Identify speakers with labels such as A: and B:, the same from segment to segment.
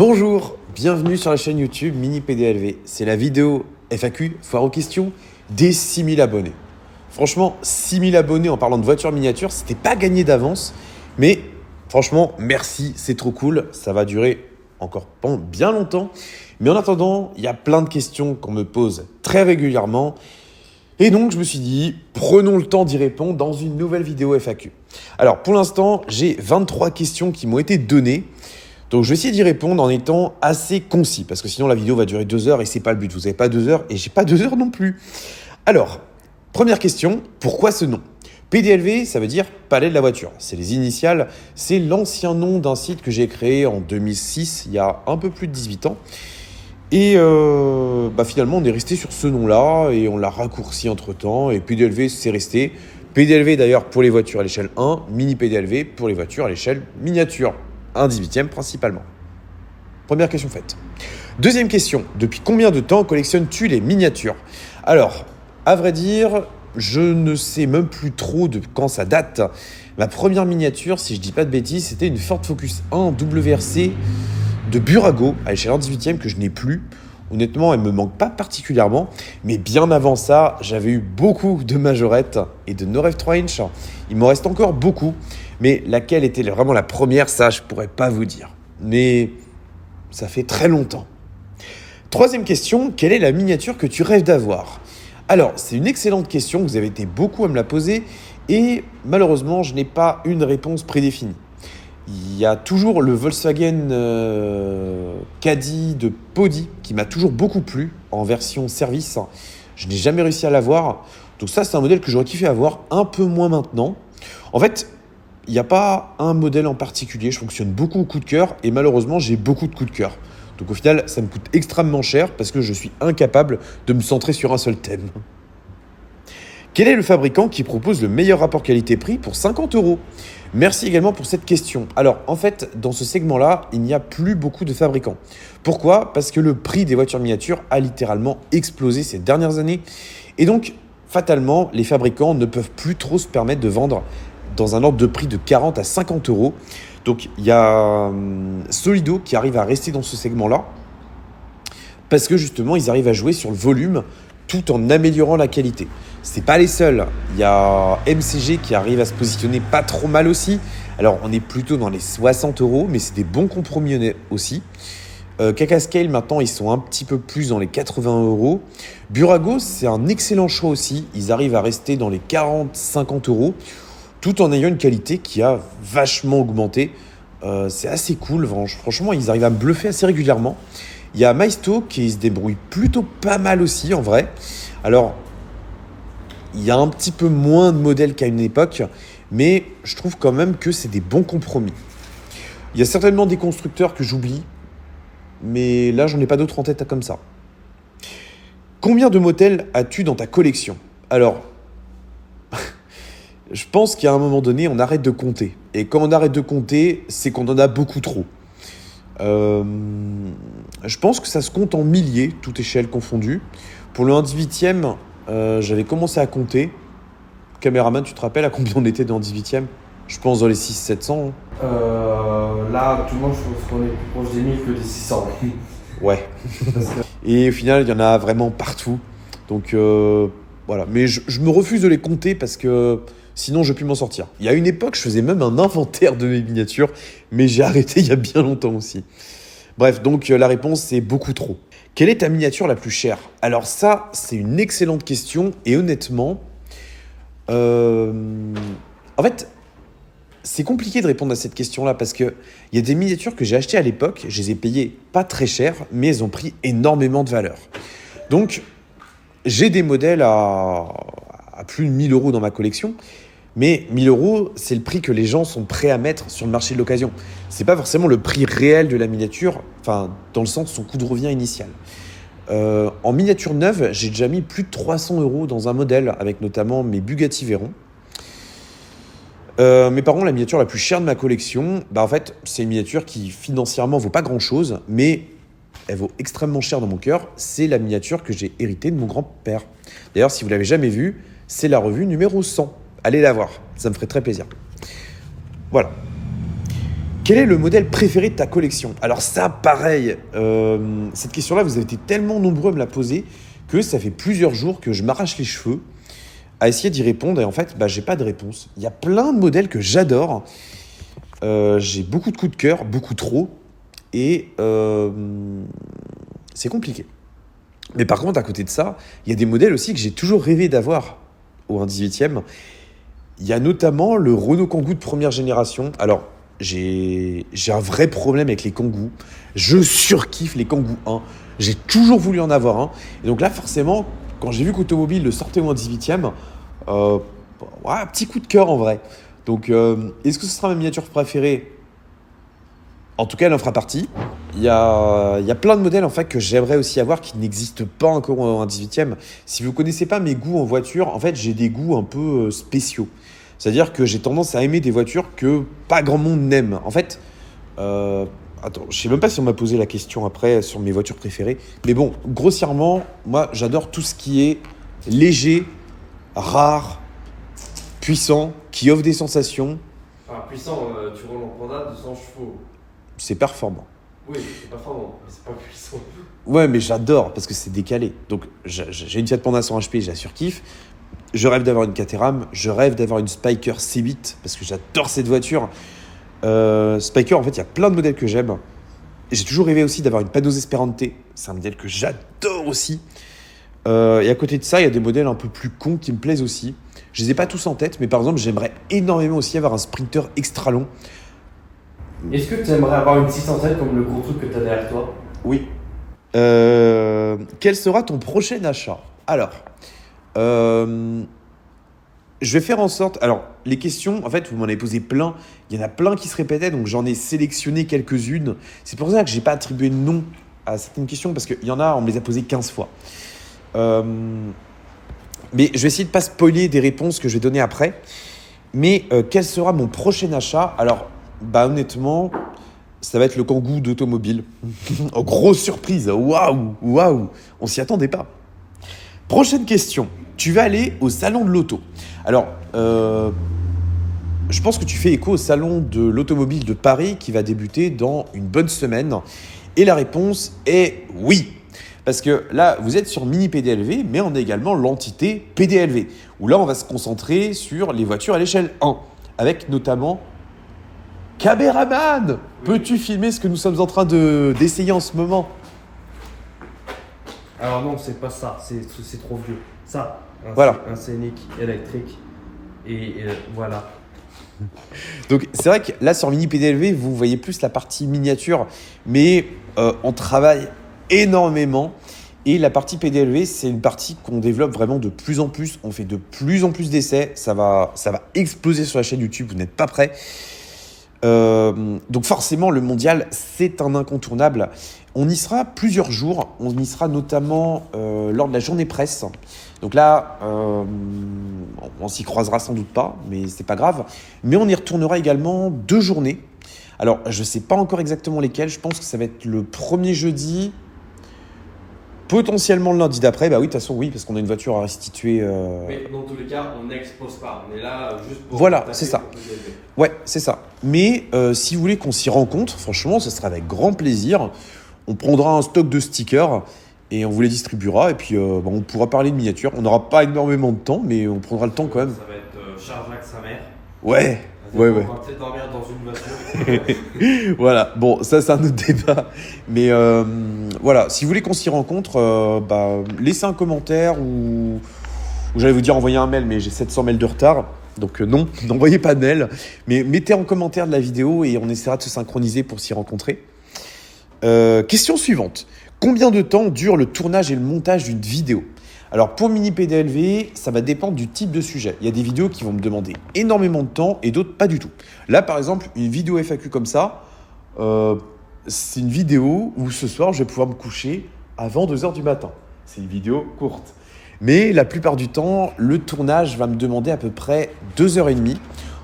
A: Bonjour, bienvenue sur la chaîne YouTube Mini PDLV. C'est la vidéo FAQ, foire aux questions, des 6000 abonnés. Franchement, 6000 abonnés en parlant de voitures miniatures, c'était pas gagné d'avance. Mais franchement, merci, c'est trop cool. Ça va durer encore bien longtemps. Mais en attendant, il y a plein de questions qu'on me pose très régulièrement. Et donc, je me suis dit, prenons le temps d'y répondre dans une nouvelle vidéo FAQ. Alors, pour l'instant, j'ai 23 questions qui m'ont été données. Donc, je vais essayer d'y répondre en étant assez concis, parce que sinon, la vidéo va durer 2 heures et c'est pas le but. Vous n'avez pas 2 heures et j'ai pas 2 heures non plus. Alors, première question, pourquoi ce nom ? PDLV, ça veut dire Palais de la voiture. C'est les initiales, c'est l'ancien nom d'un site que j'ai créé en 2006, il y a un peu plus de 18 ans. Et finalement, on est resté sur ce nom-là et on l'a raccourci entre-temps. Et PDLV, c'est resté. PDLV d'ailleurs pour les voitures à l'échelle 1, Mini PDLV pour les voitures à l'échelle miniature. 1/18 principalement. Première question faite. Deuxième question. Depuis combien de temps collectionnes-tu les miniatures ? Alors, à vrai dire, je ne sais même plus trop de quand ça date. Ma première miniature, si je dis pas de bêtises, c'était une Ford Focus 1 WRC de Burago à l'échelle 1/18 que je n'ai plus. Honnêtement, elle ne me manque pas particulièrement. Mais bien avant ça, j'avais eu beaucoup de majorettes et de No Rev 3 inch. Il m'en reste encore beaucoup. Mais laquelle était vraiment la première, ça, je ne pourrais pas vous dire. Mais ça fait très longtemps. Troisième question, quelle est la miniature que tu rêves d'avoir ? Alors, c'est une excellente question, vous avez été beaucoup à me la poser. Et malheureusement, je n'ai pas une réponse prédéfinie. Il y a toujours le Volkswagen Caddy de Podi qui m'a toujours beaucoup plu en version service. Je n'ai jamais réussi à l'avoir. Donc ça, c'est un modèle que j'aurais kiffé avoir, un peu moins maintenant. En fait, il n'y a pas un modèle en particulier. Je fonctionne beaucoup au coup de cœur et malheureusement, j'ai beaucoup de coups de cœur. Donc au final, ça me coûte extrêmement cher parce que je suis incapable de me centrer sur un seul thème. Quel est le fabricant qui propose le meilleur rapport qualité-prix pour 50 €? Merci également pour cette question. Alors, en fait, dans ce segment-là, il n'y a plus beaucoup de fabricants. Pourquoi ? Parce que le prix des voitures miniatures a littéralement explosé ces dernières années. Et donc, fatalement, les fabricants ne peuvent plus trop se permettre de vendre dans un ordre de prix de 40 à 50 €. Donc, il y a Solido qui arrive à rester dans ce segment-là parce que justement, ils arrivent à jouer sur le volume tout en améliorant la qualité. C'est pas les seuls. Il y a MCG qui arrive à se positionner pas trop mal aussi. Alors, on est plutôt dans les 60 €, mais c'est des bons compromis aussi. Kakascale, maintenant, ils sont un petit peu plus dans les 80 €. Burago, c'est un excellent choix aussi. Ils arrivent à rester dans les 40-50 €, tout en ayant une qualité qui a vachement augmenté. C'est assez cool. Franchement, ils arrivent à me bluffer assez régulièrement. Il y a Maisto qui se débrouille plutôt pas mal aussi, en vrai. Alors, il y a un petit peu moins de modèles qu'à une époque, mais je trouve quand même que c'est des bons compromis. Il y a certainement des constructeurs que j'oublie, mais là, j'en ai pas d'autres en tête comme ça. Combien de modèles as-tu dans ta collection ? Alors, je pense qu'à un moment donné, on arrête de compter. Et quand on arrête de compter, c'est qu'on en a beaucoup trop. Je pense que ça se compte en milliers, toutes échelles confondues. Pour le 1/18e, j'avais commencé à compter. Caméraman, tu te rappelles à combien on était dans le 18e ? Je pense dans les 600-700.
B: Là, actuellement, je pense qu'on est plus proche des 1000 que des 600.
A: Ouais. Et au final, il y en a vraiment partout. Donc, voilà. Mais je me refuse de les compter parce que sinon, je ne peux plus m'en sortir. Il y a une époque, je faisais même un inventaire de mes miniatures, mais j'ai arrêté il y a bien longtemps aussi. Bref, donc la réponse, c'est beaucoup trop. Quelle est ta miniature la plus chère ? Alors ça, c'est une excellente question et honnêtement, en fait, c'est compliqué de répondre à cette question-là parce qu'il y a des miniatures que j'ai achetées à l'époque, je les ai payées pas très cher, mais elles ont pris énormément de valeur. Donc, j'ai des modèles à plus de 1000 € dans ma collection, mais 1000 €, c'est le prix que les gens sont prêts à mettre sur le marché de l'occasion. C'est pas forcément le prix réel de la miniature, enfin, dans le sens de son coût de revient initial. En miniature neuve, j'ai déjà mis plus de 300 € dans un modèle, avec notamment mes Bugatti Veyron. Mais par contre, la miniature la plus chère de ma collection, en fait, c'est une miniature qui financièrement vaut pas grand-chose, mais elle vaut extrêmement cher dans mon cœur. C'est la miniature que j'ai héritée de mon grand-père. D'ailleurs, si vous l'avez jamais vue, c'est la revue numéro 100. Allez la voir, ça me ferait très plaisir. Voilà. Quel est le modèle préféré de ta collection? Alors ça, pareil, cette question-là, vous avez été tellement nombreux à me la poser que ça fait plusieurs jours que je m'arrache les cheveux à essayer d'y répondre. Et en fait, j'ai pas de réponse. Il y a plein de modèles que j'adore. J'ai beaucoup de coups de cœur, beaucoup trop. Et c'est compliqué. Mais par contre, à côté de ça, il y a des modèles aussi que j'ai toujours rêvé d'avoir au 1/18e. Il y a notamment le Renault Kangoo de première génération. Alors, j'ai un vrai problème avec les Kangoo. Je surkiffe les Kangoo 1. J'ai toujours voulu en avoir un. Et donc là, forcément, quand j'ai vu qu'Automobile le sortait au 1/18e, ouais, petit coup de cœur en vrai. Donc, est-ce que ce sera ma miniature préférée? En tout cas, elle en fera partie. Il y a plein de modèles en fait, que j'aimerais aussi avoir qui n'existent pas encore au 1/18e. Si vous ne connaissez pas mes goûts en voiture, en fait, j'ai des goûts un peu spéciaux. C'est-à-dire que j'ai tendance à aimer des voitures que pas grand monde n'aime. En fait, attends, je ne sais même pas si on m'a posé la question après sur mes voitures préférées. Mais bon, grossièrement, moi, j'adore tout ce qui est léger, rare, puissant, qui offre des sensations.
B: Enfin, puissant, tu roules en Panda 200 chevaux.
A: C'est performant.
B: Oui, c'est performant, mais c'est pas puissant.
A: Ouais, mais j'adore parce que c'est décalé. Donc, j'ai une Fiat Panda 100 HP, j'ai la surkiffe. Je rêve d'avoir une Caterham. Je rêve d'avoir une Spyker C8 parce que j'adore cette voiture. Spyker, en fait, il y a plein de modèles que j'aime. Et j'ai toujours rêvé aussi d'avoir une Panoz Esperante. C'est un modèle que j'adore aussi. Et à côté de ça, il y a des modèles un peu plus cons qui me plaisent aussi. Je les ai pas tous en tête, mais par exemple, j'aimerais énormément aussi avoir un Sprinter extra long.
B: Est-ce que tu aimerais avoir une 600 comme le gros truc que tu as derrière toi?
A: Oui. Quel sera ton prochain achat? Alors, je vais faire en sorte... Alors, les questions, en fait, vous m'en avez posé plein. Il y en a plein qui se répétaient, donc j'en ai sélectionné quelques-unes. C'est pour ça que je n'ai pas attribué de nom à certaines questions, parce qu'il y en a, on me les a posées 15 fois. Mais je vais essayer de ne pas spoiler des réponses que je vais donner après. Mais quel sera mon prochain achat? Alors, honnêtement, ça va être le Kangoo d'Automobile. Oh, grosse surprise. Waouh. On s'y attendait pas. Prochaine question. Tu vas aller au salon de l'auto. Alors, je pense que tu fais écho au salon de l'automobile de Paris qui va débuter dans une bonne semaine. Et la réponse est oui. Parce que là, vous êtes sur Mini PDLV, mais on a également l'entité PDLV, où là, on va se concentrer sur les voitures à l'échelle 1, avec notamment Caméraman. Peux-tu filmer ce que nous sommes en train d'essayer en ce moment?
B: Alors non, c'est pas ça, c'est trop vieux. Ça,
A: voilà.
B: Un Scénic électrique. Et voilà.
A: Donc c'est vrai que là sur Mini PDLV, vous voyez plus la partie miniature, mais on travaille énormément. Et la partie PDLV, c'est une partie qu'on développe vraiment de plus en plus. On fait de plus en plus d'essais. Ça va exploser sur la chaîne YouTube, vous n'êtes pas prêts. Donc forcément, le mondial, c'est un incontournable. On y sera plusieurs jours. On y sera notamment lors de la journée presse. Donc là, on s'y croisera sans doute pas, mais c'est pas grave. Mais on y retournera également 2 journées. Alors, je sais pas encore exactement lesquelles. Je pense que ça va être le premier jeudi, potentiellement le lundi d'après. Bah oui, de toute façon, oui, parce qu'on a une voiture à restituer.
B: Mais dans tous les cas, on n'expose pas. On est là juste pour...
A: Voilà, c'est ça. Ouais, c'est ça. Mais si vous voulez qu'on s'y rencontre, franchement, ce sera avec grand plaisir. On prendra un stock de stickers et on vous les distribuera. Et puis, on pourra parler de miniatures. On n'aura pas énormément de temps, mais on prendra le temps quand même.
B: Ça va être charge avec sa mère.
A: Ouais.
B: On va peut-être dormir dans une voiture.
A: Voilà. Bon, ça, c'est un autre débat. Mais voilà, si vous voulez qu'on s'y rencontre, laissez un commentaire ou j'allais vous dire envoyer un mail, mais j'ai 700 mails de retard. Donc non, n'envoyez pas de mail. Mais mettez en commentaire de la vidéo et on essaiera de se synchroniser pour s'y rencontrer. Question suivante. Combien de temps dure le tournage et le montage d'une vidéo? Alors pour Mini PDLV, ça va dépendre du type de sujet. Il y a des vidéos qui vont me demander énormément de temps et d'autres pas du tout. Là par exemple, une vidéo FAQ comme ça, c'est une vidéo où ce soir je vais pouvoir me coucher avant 2h du matin. C'est une vidéo courte. Mais la plupart du temps, le tournage va me demander à peu près 2h30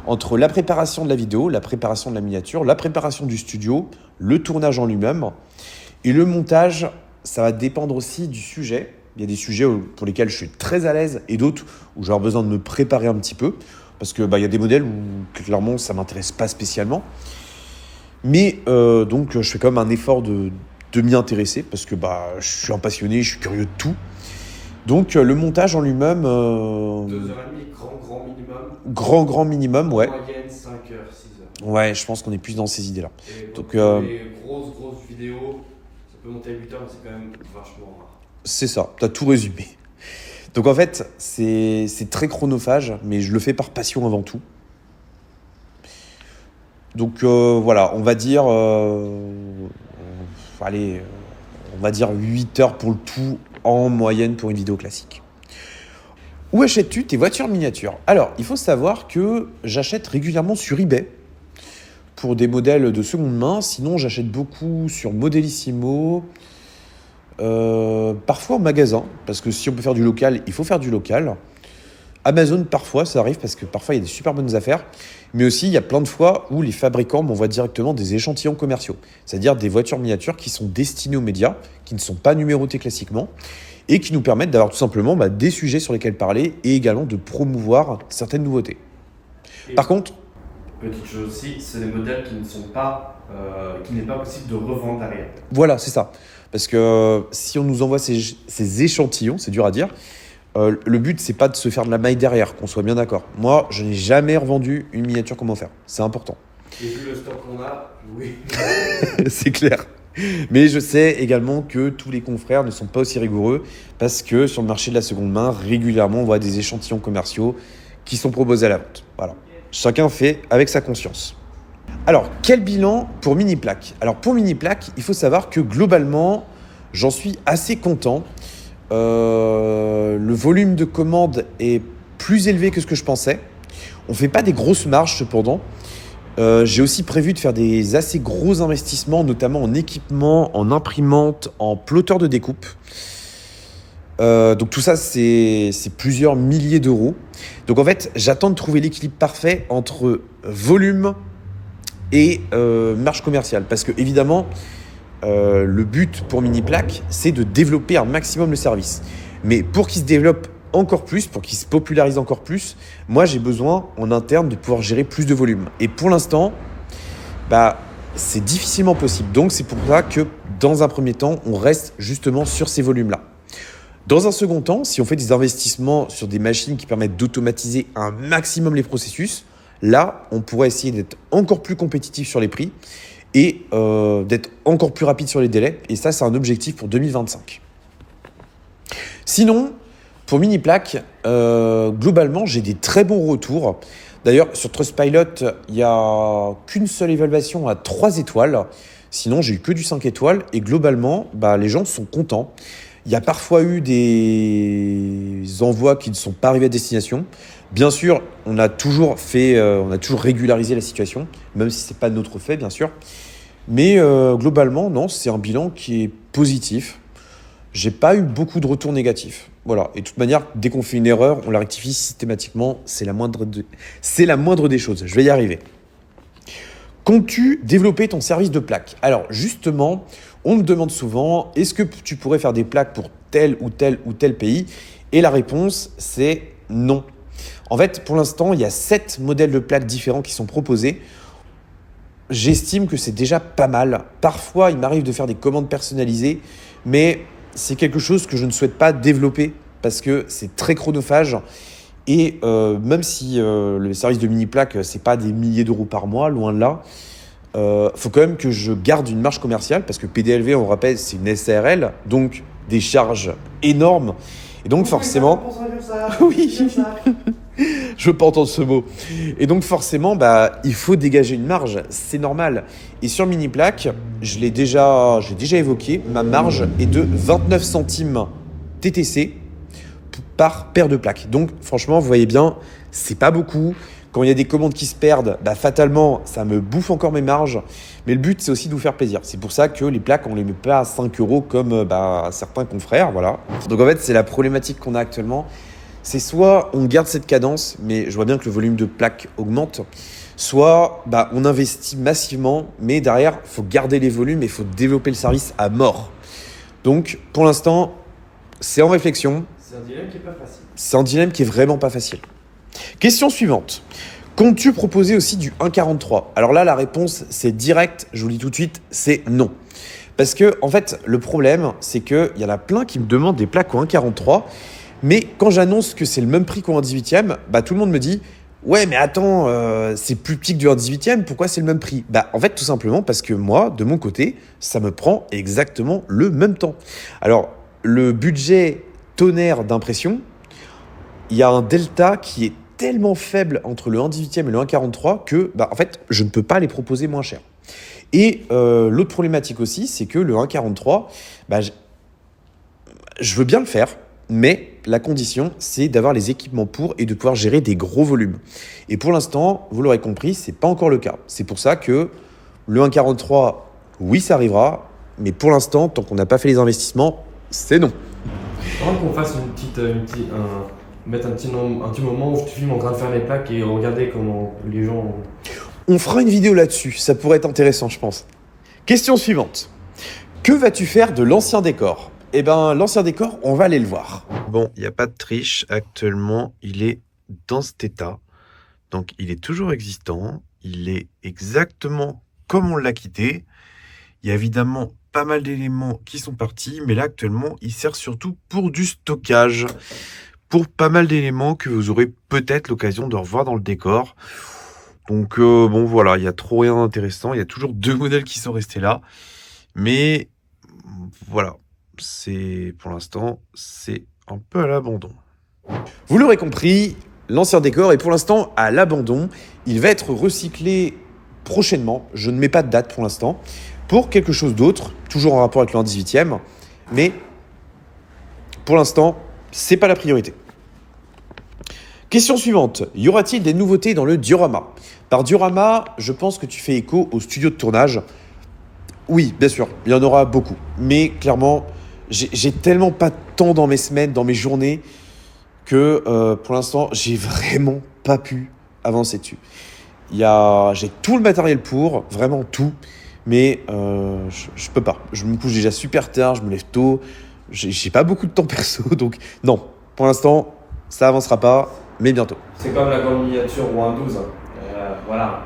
A: entre la préparation de la vidéo, la préparation de la miniature, la préparation du studio, le tournage en lui-même. Et le montage, ça va dépendre aussi du sujet. Il y a des sujets pour lesquels je suis très à l'aise et d'autres où j'aurai besoin de me préparer un petit peu. Parce que y a des modèles où clairement ça ne m'intéresse pas spécialement. Mais donc, je fais quand même un effort de m'y intéresser parce que je suis un passionné, je suis curieux de tout. Donc, le montage en lui-même...
B: 2h30, grand minimum.
A: Grand minimum, ouais.
B: En moyenne, 5h, 6h.
A: Ouais, je pense qu'on est plus dans ces idées-là.
B: Et
A: Donc,
B: les grosses vidéos, ça peut monter à 8h, mais c'est quand même vachement rare.
A: c'est ça, t'as tout résumé. Donc en fait, c'est très chronophage, mais je le fais par passion avant tout. Donc voilà, on va dire... allez, on va dire 8 heures pour le tout en moyenne pour une vidéo classique. Où achètes-tu tes voitures miniatures? Alors, il faut savoir que j'achète régulièrement sur eBay pour des modèles de seconde main. Sinon, j'achète beaucoup sur Modellissimo, parfois en magasin, parce que si on peut faire du local, il faut faire du local. Amazon, parfois, ça arrive parce que parfois, il y a des super bonnes affaires. Mais aussi, il y a plein de fois où les fabricants m'envoient directement des échantillons commerciaux, c'est-à-dire des voitures miniatures qui sont destinées aux médias, qui ne sont pas numérotées classiquement, et qui nous permettent d'avoir tout simplement des sujets sur lesquels parler et également de promouvoir certaines nouveautés. Par contre,
B: petite chose aussi, c'est des modèles qui ne sont pas, qui n'est pas possible de revendre derrière.
A: voilà, c'est ça. Parce que si on nous envoie ces échantillons, c'est dur à dire, le but, c'est pas de se faire de la maille derrière, qu'on soit bien d'accord. Moi, je n'ai jamais revendu une miniature qu'on m'a offert. C'est important.
B: Et vu le stock qu'on a, oui.
A: C'est clair. Mais je sais également que tous les confrères ne sont pas aussi rigoureux parce que sur le marché de la seconde main, régulièrement, on voit des échantillons commerciaux qui sont proposés à la vente. Voilà. Chacun fait avec sa conscience. Alors, quel bilan pour Miniplaque? Alors, pour Miniplaque, il faut savoir que globalement, j'en suis assez content. Le volume de commandes est plus élevé que ce que je pensais. On ne fait pas des grosses marges cependant. J'ai aussi prévu de faire des assez gros investissements, notamment en équipement, en imprimante, en plotter de découpe. Donc tout ça, c'est plusieurs milliers d'euros. Donc en fait, j'attends de trouver l'équilibre parfait entre volume et marge commerciale. Parce que évidemment, le but pour Miniplaque, c'est de développer un maximum le service. Mais pour qu'il se développe encore plus, pour qu'il se popularise encore plus, moi j'ai besoin en interne de pouvoir gérer plus de volume. Et pour l'instant, c'est difficilement possible. Donc c'est pour ça que dans un premier temps, on reste justement sur ces volumes-là. Dans un second temps, si on fait des investissements sur des machines qui permettent d'automatiser un maximum les processus, là, on pourrait essayer d'être encore plus compétitif sur les prix et d'être encore plus rapide sur les délais. Et ça, c'est un objectif pour 2025. Sinon, pour Miniplaque, globalement, j'ai des très bons retours. D'ailleurs, sur Trustpilot, il n'y a qu'une seule évaluation à 3 étoiles. Sinon, j'ai eu que du 5 étoiles. Et globalement, les gens sont contents. Il y a parfois eu des envois qui ne sont pas arrivés à destination. Bien sûr, on a toujours régularisé la situation, même si ce n'est pas notre fait, bien sûr. Mais globalement, non, c'est un bilan qui est positif. J'ai pas eu beaucoup de retours négatifs. Voilà. Et de toute manière, dès qu'on fait une erreur, on la rectifie systématiquement. C'est la moindre des choses. Je vais y arriver. Comptes-tu développer ton service de plaques? Alors justement, on me demande souvent, est-ce que tu pourrais faire des plaques pour tel ou tel pays? Et la réponse, c'est non. En fait, pour l'instant, il y a 7 modèles de plaques différents qui sont proposés. J'estime que c'est déjà pas mal. Parfois, il m'arrive de faire des commandes personnalisées, mais c'est quelque chose que je ne souhaite pas développer parce que c'est très chronophage. Et même si le service de mini-plaque, c'est pas des milliers d'euros par mois, loin de là, faut quand même que je garde une marge commerciale parce que PDLV, on rappelle, c'est une SARL, donc des charges énormes. Et donc forcément... Oui, je veux pas entendre ce mot. Et donc forcément, il faut dégager une marge, c'est normal. Et sur Miniplaque, j'ai déjà évoqué, ma marge est de 29 centimes TTC par paire de plaques. Donc franchement, vous voyez bien, c'est pas beaucoup. Quand il y a des commandes qui se perdent, fatalement, ça me bouffe encore mes marges. Mais le but, c'est aussi de vous faire plaisir. C'est pour ça que les plaques, on ne les met pas à 5 euros comme certains confrères. Voilà. Donc en fait, c'est la problématique qu'on a actuellement. C'est soit on garde cette cadence, mais je vois bien que le volume de plaques augmente, soit on investit massivement, mais derrière, il faut garder les volumes et il faut développer le service à mort. Donc pour l'instant, c'est en réflexion.
B: C'est un dilemme qui n'est pas facile.
A: C'est un dilemme qui est vraiment pas facile. Question suivante. Comptes-tu proposer aussi du 1,43 ? Alors là, la réponse, c'est direct, je vous le dis tout de suite, c'est non. Parce que, en fait, le problème, c'est qu'il y en a plein qui me demandent des plaques au 1,43, mais quand j'annonce que c'est le même prix qu'au 1,18e, bah, tout le monde me dit « Ouais, mais attends, c'est plus petit que du 1,18e, pourquoi c'est le même prix ?» Bah, en fait, tout simplement parce que moi, de mon côté, ça me prend exactement le même temps. Alors, le budget tonnerre d'impression, il y a un delta qui est tellement faible entre le 1,18e et le 1,43 que, bah, en fait, je ne peux pas les proposer moins cher. Et l'autre problématique aussi, c'est que le 1,43, bah, je veux bien le faire, mais la condition, c'est d'avoir les équipements pour et de pouvoir gérer des gros volumes. Et pour l'instant, vous l'aurez compris, c'est pas encore le cas. C'est pour ça que le 1,43, oui, ça arrivera, mais pour l'instant, tant qu'on n'a pas fait les investissements, c'est non.
C: Faudra qu'on fasse mettre un petit moment où je te filme en train de faire les plaques et regarder comment les gens.
A: On fera une vidéo là-dessus, ça pourrait être intéressant, je pense. Question suivante. Que vas-tu faire de l'ancien décor ? Eh ben, l'ancien décor, on va aller le voir. Bon, il n'y a pas de triche. Actuellement, il est dans cet état. Donc, il est toujours existant. Il est exactement comme on l'a quitté. Il y a évidemment pas mal d'éléments qui sont partis, mais là, actuellement, il sert surtout pour du stockage. Pour pas mal d'éléments que vous aurez peut-être l'occasion de revoir dans le décor. Donc, bon, voilà, il n'y a trop rien d'intéressant. Il y a toujours 2 modèles qui sont restés là. Mais, voilà. Pour l'instant, c'est un peu à l'abandon. Vous l'aurez compris, l'ancien décor est pour l'instant à l'abandon. Il va être recyclé prochainement. Je ne mets pas de date pour l'instant. Pour quelque chose d'autre, toujours en rapport avec le 1,18e. Mais pour l'instant, c'est pas la priorité. Question suivante. Y aura-t-il des nouveautés dans le diorama ? Par diorama, je pense que tu fais écho au studio de tournage. Oui, bien sûr, il y en aura beaucoup. Mais clairement, j'ai tellement pas de temps dans mes semaines, dans mes journées, que pour l'instant, j'ai vraiment pas pu avancer dessus. J'ai tout le matériel pour, vraiment tout, mais je peux pas. Je me couche déjà super tard, je me lève tôt, j'ai pas beaucoup de temps perso, donc non, pour l'instant, ça avancera pas, mais bientôt.
C: C'est comme la grande miniature ou un 12. Voilà.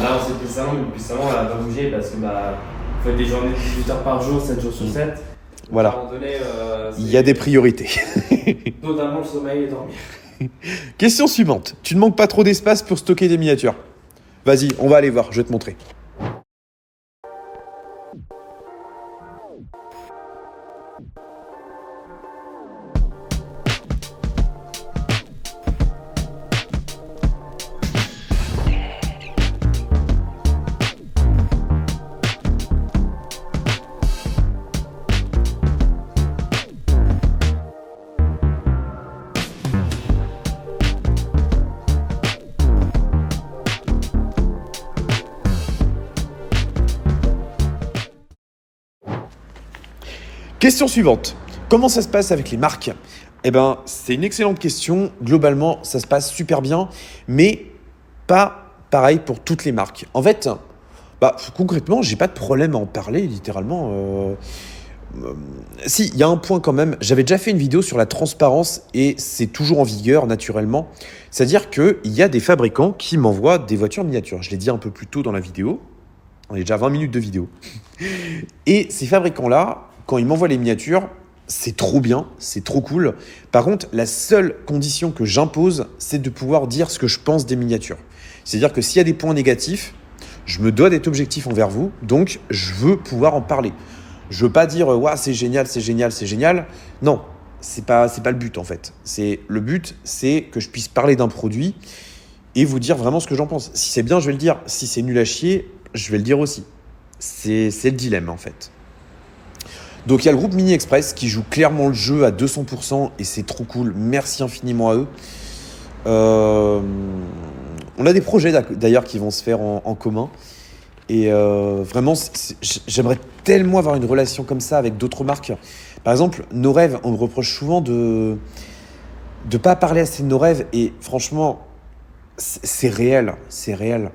C: Là, on s'est plus salon, mais depuis salon, elle a pas bougé parce que on fait des journées de 18 heures par jour, 7 jours sur 7.
A: Voilà.
C: À un moment donné,
A: Il y a des priorités.
C: notamment le sommeil et dormir.
A: Question suivante. Tu ne manques pas trop d'espace pour stocker des miniatures ? Vas-y, on va aller voir, je vais te montrer. Question suivante. Comment ça se passe avec les marques ? Eh ben, c'est une excellente question. Globalement, ça se passe super bien, mais pas pareil pour toutes les marques. En fait, concrètement, j'ai pas de problème à en parler, littéralement. Si, il y a un point quand même. J'avais déjà fait une vidéo sur la transparence et c'est toujours en vigueur, naturellement. C'est-à-dire qu'il y a des fabricants qui m'envoient des voitures miniatures. Je l'ai dit un peu plus tôt dans la vidéo. On est déjà à 20 minutes de vidéo. Et ces fabricants-là, quand ils m'envoient les miniatures, c'est trop bien, c'est trop cool. Par contre, la seule condition que j'impose, c'est de pouvoir dire ce que je pense des miniatures. C'est-à-dire que s'il y a des points négatifs, je me dois d'être objectif envers vous, donc je veux pouvoir en parler. Je veux pas dire ouais, c'est génial, c'est génial, c'est génial. Non, c'est pas le but en fait. Le but, c'est que je puisse parler d'un produit et vous dire vraiment ce que j'en pense. Si c'est bien, je vais le dire. Si c'est nul à chier, je vais le dire aussi. C'est le dilemme en fait. Donc il y a le groupe Mini Express qui joue clairement le jeu à 200% et c'est trop cool. Merci infiniment à eux. On a des projets d'ailleurs qui vont se faire en commun. Et vraiment, j'aimerais tellement avoir une relation comme ça avec d'autres marques. Par exemple, nos rêves, on me reproche souvent de ne pas parler assez de nos rêves. Et franchement, c'est réel, c'est réel.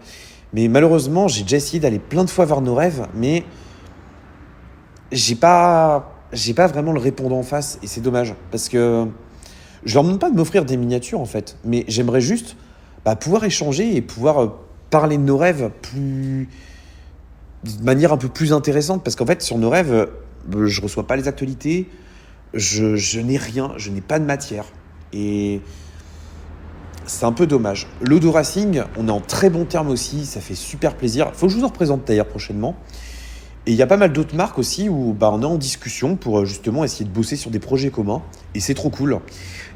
A: Mais malheureusement, j'ai déjà essayé d'aller plein de fois vers nos rêves, mais j'ai pas vraiment le répondant en face. Et c'est dommage, parce que je leur demande pas de m'offrir des miniatures, en fait. Mais j'aimerais juste pouvoir échanger et pouvoir parler de nos rêves de manière un peu plus intéressante. Parce qu'en fait, sur nos rêves, je reçois pas les actualités, je n'ai rien, je n'ai pas de matière. Et c'est un peu dommage. L'Odo Racing, on est en très bon terme aussi, ça fait super plaisir. Il faut que je vous en représente d'ailleurs prochainement. Et il y a pas mal d'autres marques aussi où on est en discussion pour justement essayer de bosser sur des projets communs. Et c'est trop cool.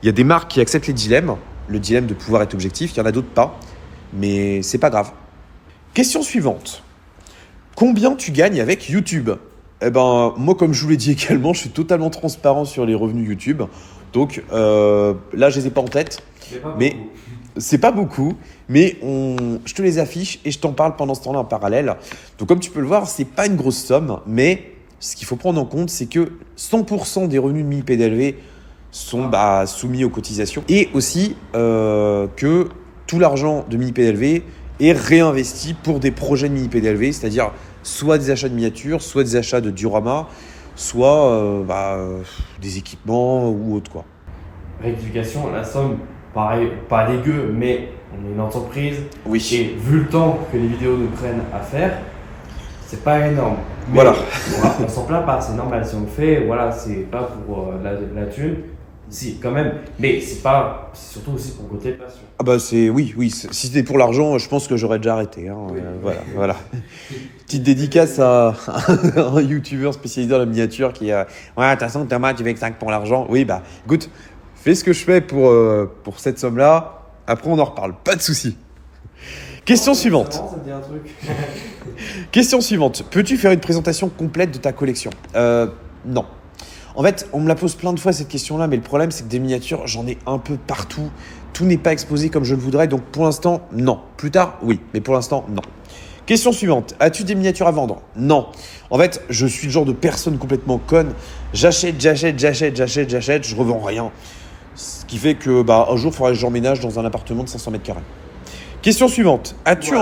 A: Il y a des marques qui acceptent les dilemmes, le dilemme de pouvoir être objectif, il y en a d'autres pas. Mais c'est pas grave. Question suivante. Combien tu gagnes avec YouTube ? Moi, comme je vous l'ai dit également, je suis totalement transparent sur les revenus YouTube. Donc là, je les ai pas en tête. Mais c'est pas beaucoup, mais je te les affiche et je t'en parle pendant ce temps-là en parallèle. Donc comme tu peux le voir, c'est pas une grosse somme, mais ce qu'il faut prendre en compte, c'est que 100% des revenus de Mini PDLV sont soumis aux cotisations et aussi que tout l'argent de Mini PDLV est réinvesti pour des projets de Mini PDLV, c'est-à-dire soit des achats de miniatures, soit des achats de dioramas, soit des équipements ou autre quoi.
C: Rectification, la somme, pareil, pas dégueu, mais on est une entreprise.
A: Oui.
C: Et vu le temps que les vidéos nous prennent à faire, c'est pas énorme. Mais
A: Voilà.
C: On s'en plaint pas, c'est normal. Si on le fait, voilà, c'est pas pour la thune. Si, quand même. Mais c'est surtout aussi pour le côté passion.
A: Oui. Si c'était pour l'argent, je pense que j'aurais déjà arrêté. Hein.
C: Oui.
A: Voilà. Petite dédicace à un youtubeur spécialisé dans la miniature qui a. Ouais, de toute façon, Thomas, tu fais que ça pour l'argent. Oui, écoute, fais ce que je fais pour cette somme-là. Après, on en reparle. Pas de souci. Question suivante.
C: Ça me dit un truc.
A: Question suivante. Peux-tu faire une présentation complète de ta collection ? Non. En fait, on me la pose plein de fois cette question-là, mais le problème, c'est que des miniatures, j'en ai un peu partout. Tout n'est pas exposé comme je le voudrais, donc pour l'instant, non. Plus tard, oui, mais pour l'instant, non. Question suivante. As-tu des miniatures à vendre ? Non. En fait, je suis le genre de personne complètement conne. J'achète, je revends rien. Ce qui fait que, un jour, il faudra que j'emménage dans un appartement de 500 mètres carrés. Question suivante. As-tu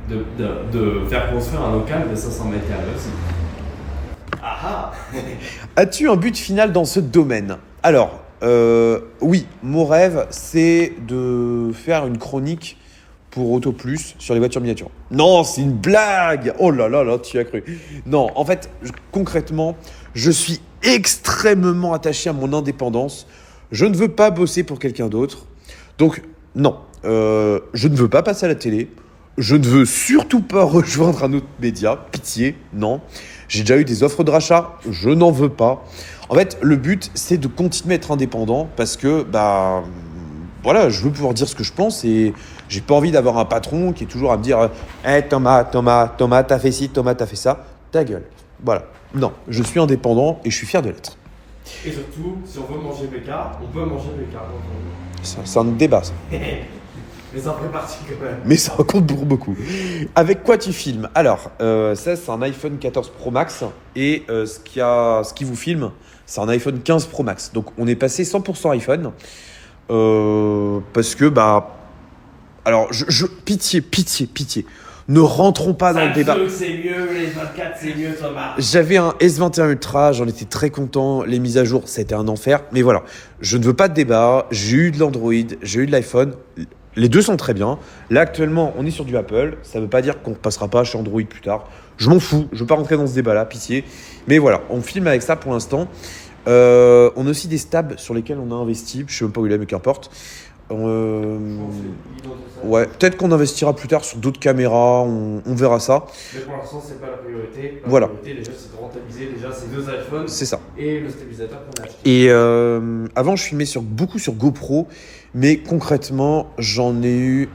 C: de faire construire un local de 500 mètres carrés aussi.
A: As-tu un but final dans ce domaine ? Alors, oui, mon rêve, c'est de faire une chronique pour Auto Plus sur les voitures miniatures. Non, c'est une blague ! Oh là là, tu y as cru. Non, en fait, concrètement, je suis extrêmement attaché à mon indépendance. Je ne veux pas bosser pour quelqu'un d'autre. Donc, non, je ne veux pas passer à la télé. Je ne veux surtout pas rejoindre un autre média. Pitié, non. J'ai déjà eu des offres de rachat, je n'en veux pas. En fait, le but, c'est de continuer à être indépendant parce que, je veux pouvoir dire ce que je pense et j'ai pas envie d'avoir un patron qui est toujours à me dire « Hey Thomas, t'as fait ci, Thomas, t'as fait ça. » Ta gueule. Voilà. Non, je suis indépendant et je suis fier de l'être.
C: Et surtout, si on veut manger BK, on peut manger BK.
A: C'est un débat, ça.
C: Mais ça en fait partie quand même.
A: Mais ça compte pour beaucoup. Avec quoi tu filmes ? Alors, ça, c'est un iPhone 14 Pro Max. Et ce qui vous filme, c'est un iPhone 15 Pro Max. Donc, on est passé 100% iPhone. Parce que, alors, pitié. Ne rentrons pas dans le débat.
C: C'est mieux, les 24, c'est mieux, Thomas.
A: J'avais un S21 Ultra, j'en étais très content. Les mises à jour, c'était un enfer. Mais voilà, je ne veux pas de débat. J'ai eu de l'Android, j'ai eu de l'iPhone. Les deux sont très bien. Là, actuellement, on est sur du Apple. Ça ne veut pas dire qu'on ne repassera pas chez Android plus tard. Je m'en fous. Je ne veux pas rentrer dans ce débat-là, pitié. Mais voilà, on filme avec ça pour l'instant. On a aussi des stabs sur lesquels on a investi. Je ne sais même pas où il est, mais qu'importe. Ouais, peut-être qu'on investira plus tard sur d'autres caméras. On verra ça.
C: Mais pour l'instant, c'est pas la priorité.
A: Voilà.
C: La priorité, déjà, c'est de rentabiliser ces deux iPhones.
A: C'est ça.
C: Et le stabilisateur qu'on a acheté.
A: Et avant, je filmais beaucoup sur GoPro. Mais concrètement, j'en ai eu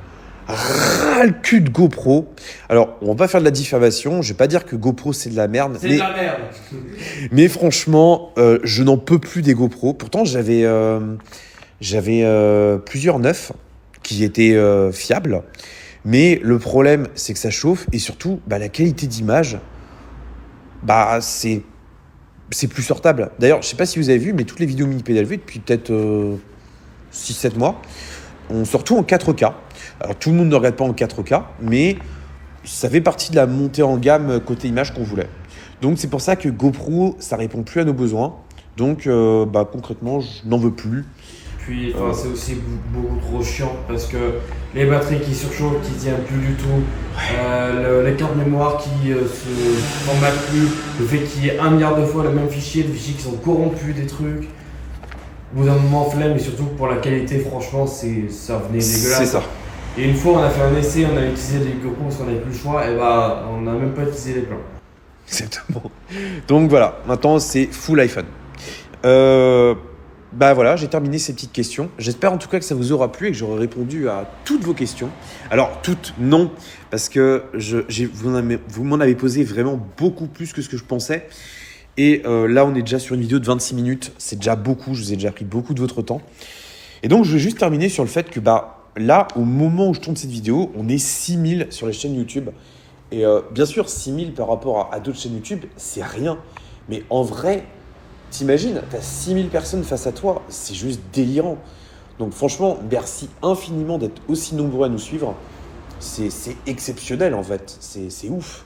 A: ras le cul de GoPro. Alors, on va pas faire de la diffamation. Je vais pas dire que GoPro, c'est de la merde.
C: C'est de la merde.
A: Mais franchement, je n'en peux plus des GoPro. Pourtant, j'avais plusieurs neufs qui étaient fiables. Mais le problème, c'est que ça chauffe. Et surtout, la qualité d'image, c'est plus sortable. D'ailleurs, je sais pas si vous avez vu, mais toutes les vidéos Mini PDLV, depuis peut-être 6-7 mois, on sort tout en 4K. Alors, tout le monde ne regarde pas en 4K, mais ça fait partie de la montée en gamme côté image qu'on voulait. Donc, c'est pour ça que GoPro, ça répond plus à nos besoins. Donc, concrètement, je n'en veux plus.
C: Puis c'est aussi beaucoup trop chiant parce que les batteries qui surchauffent, qui tiennent plus du tout, les cartes mémoire qui se formatent plus, le fait qu'il y ait 1 milliard de fois le même fichier, des fichiers qui sont corrompus, des trucs. Au bout d'un moment, flemme, et surtout pour la qualité, franchement, ça venait dégueulasse.
A: C'est ça.
C: Et une fois, on a fait un essai, on a utilisé des GoPro parce qu'on n'avait plus le choix, et on n'a même pas utilisé les plans.
A: Exactement. Donc voilà, maintenant c'est full iPhone. Voilà, j'ai terminé ces petites questions. J'espère en tout cas que ça vous aura plu et que j'aurai répondu à toutes vos questions. Alors, toutes, non, parce que vous m'en avez posé vraiment beaucoup plus que ce que je pensais. Et là, on est déjà sur une vidéo de 26 minutes. C'est déjà beaucoup, je vous ai déjà pris beaucoup de votre temps. Et donc, je vais juste terminer sur le fait que là, au moment où je tourne cette vidéo, on est 6000 sur les chaînes YouTube. Et bien sûr, 6000 par rapport à d'autres chaînes YouTube, c'est rien. Mais en vrai, t'imagines, t'as 6000 personnes face à toi, c'est juste délirant. Donc franchement, merci infiniment d'être aussi nombreux à nous suivre. C'est exceptionnel en fait, c'est ouf.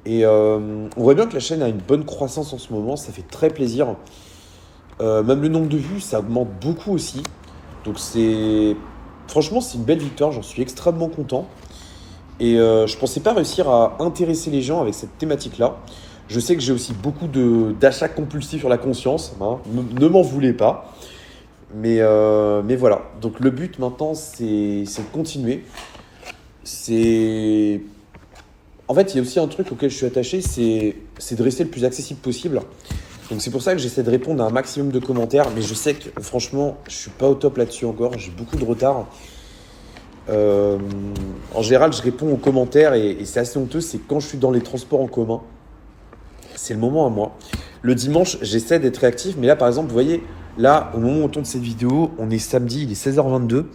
A: Et on voit bien que la chaîne a une bonne croissance en ce moment, ça fait très plaisir. Même le nombre de vues, ça augmente beaucoup aussi. Donc franchement, c'est une belle victoire, j'en suis extrêmement content. Et je pensais pas réussir à intéresser les gens avec cette thématique-là. Je sais que j'ai aussi beaucoup d'achats compulsifs sur la conscience, hein. Ne m'en voulez pas. Mais voilà, donc le but maintenant, c'est de continuer. En fait, il y a aussi un truc auquel je suis attaché, c'est de rester le plus accessible possible. Donc c'est pour ça que j'essaie de répondre à un maximum de commentaires, mais je sais que franchement, je suis pas au top là-dessus encore, j'ai beaucoup de retard. En général, je réponds aux commentaires et c'est assez honteux, c'est quand je suis dans les transports en commun. C'est le moment à moi. Le dimanche, j'essaie d'être réactif, mais là, par exemple, vous voyez, là, au moment où on tourne cette vidéo, on est samedi, il est 16h22.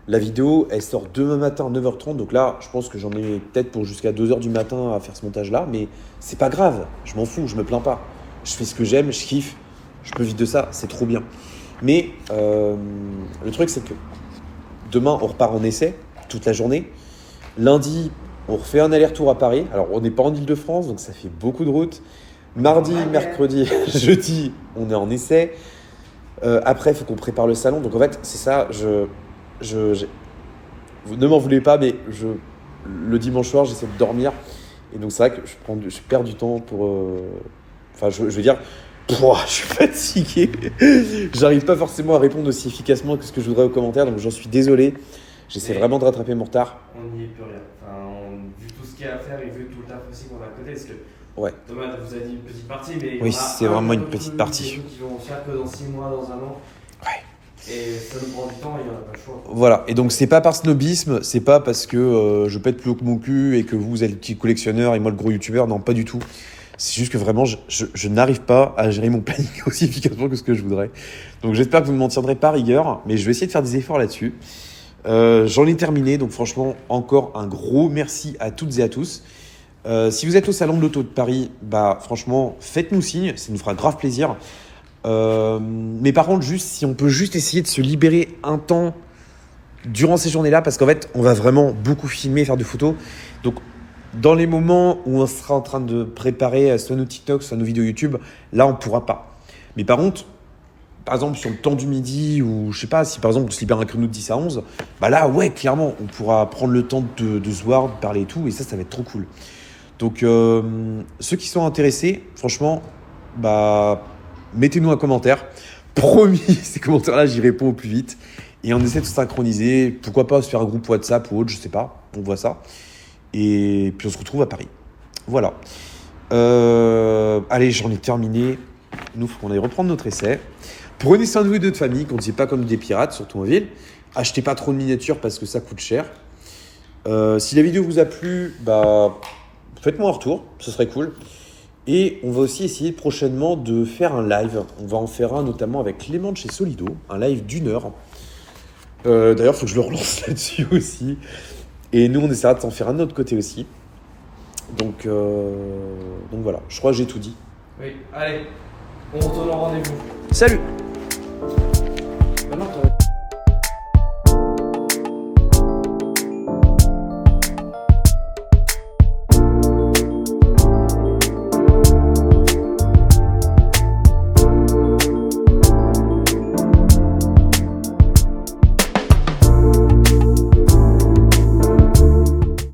A: La vidéo, elle sort demain matin à 9h30, donc là, je pense que j'en ai peut-être pour jusqu'à 2h du matin à faire ce montage-là, mais c'est pas grave, je m'en fous, je me plains pas. Je fais ce que j'aime, je kiffe, je peux vivre de ça, c'est trop bien. Mais le truc, c'est que demain, on repart en essai toute la journée. Lundi, on refait un aller-retour à Paris. Alors, on n'est pas en Ile-de-France, donc ça fait beaucoup de route. Mardi, mercredi, jeudi, on est en essai. Après, il faut qu'on prépare le salon. Donc, en fait, c'est ça. Vous ne m'en voulez pas, mais le dimanche soir, j'essaie de dormir. Et donc, c'est vrai que je perds du temps pour... je veux dire... je suis fatigué. J'arrive pas forcément à répondre aussi efficacement que ce que je voudrais aux commentaires, donc j'en suis désolé. J'essaie vraiment de rattraper mon retard.
C: On n'y est plus rien. Vu tout ce qu'il y a à faire et vu tout le taf aussi qu'on a à côté, parce que Thomas vous a dit une petite partie, mais
A: oui, c'est vraiment une petite partie.
C: Des trucs qui vont faire que dans 6 mois, dans 1 an. Ouais. Et ça nous prend du temps et il n'y en a pas le choix.
A: Voilà, et donc c'est pas par snobisme, c'est pas parce que je pète plus haut que mon cul et que vous êtes le petit collectionneur et moi le gros youtubeur, non, pas du tout. C'est juste que vraiment, je n'arrive pas à gérer mon planning aussi efficacement que ce que je voudrais. Donc j'espère que vous ne m'en tiendrez pas rigueur, mais je vais essayer de faire des efforts là-dessus. J'en ai terminé, donc franchement, encore un gros merci à toutes et à tous. Si vous êtes au Salon de l'Auto de Paris, franchement, faites-nous signe, ça nous fera grave plaisir. Mais par contre, si on peut juste essayer de se libérer un temps durant ces journées-là, parce qu'en fait, on va vraiment beaucoup filmer, faire des photos. Donc, dans les moments où on sera en train de préparer soit nos TikTok, soit nos vidéos YouTube, là, on ne pourra pas. Mais par contre, par exemple, sur le temps du midi, ou je sais pas, si par exemple on se libère un créneau de 10 à 11, là, ouais, clairement, on pourra prendre le temps de se voir, de parler et tout, et ça va être trop cool. Donc, ceux qui sont intéressés, franchement, mettez-nous un commentaire. Promis, ces commentaires-là, j'y réponds au plus vite. Et on essaie de se synchroniser. Pourquoi pas se faire un groupe WhatsApp ou autre, je sais pas. On voit ça. Et puis on se retrouve à Paris. Voilà. Allez, j'en ai terminé. Nous, il faut qu'on aille reprendre notre essai. Prenez soin de vous et de votre famille, conduisez pas comme des pirates, surtout en ville. Achetez pas trop de miniatures parce que ça coûte cher. Si la vidéo vous a plu, faites-moi un retour, ce serait cool. Et on va aussi essayer prochainement de faire un live. On va en faire un notamment avec Clément de chez Solido, un live d'1 heure. D'ailleurs, il faut que je le relance là-dessus aussi. Et nous, on essaiera de s'en faire un de notre côté aussi. Donc voilà, je crois que j'ai tout dit.
C: Oui, allez, on retourne au rendez-vous.
A: Salut!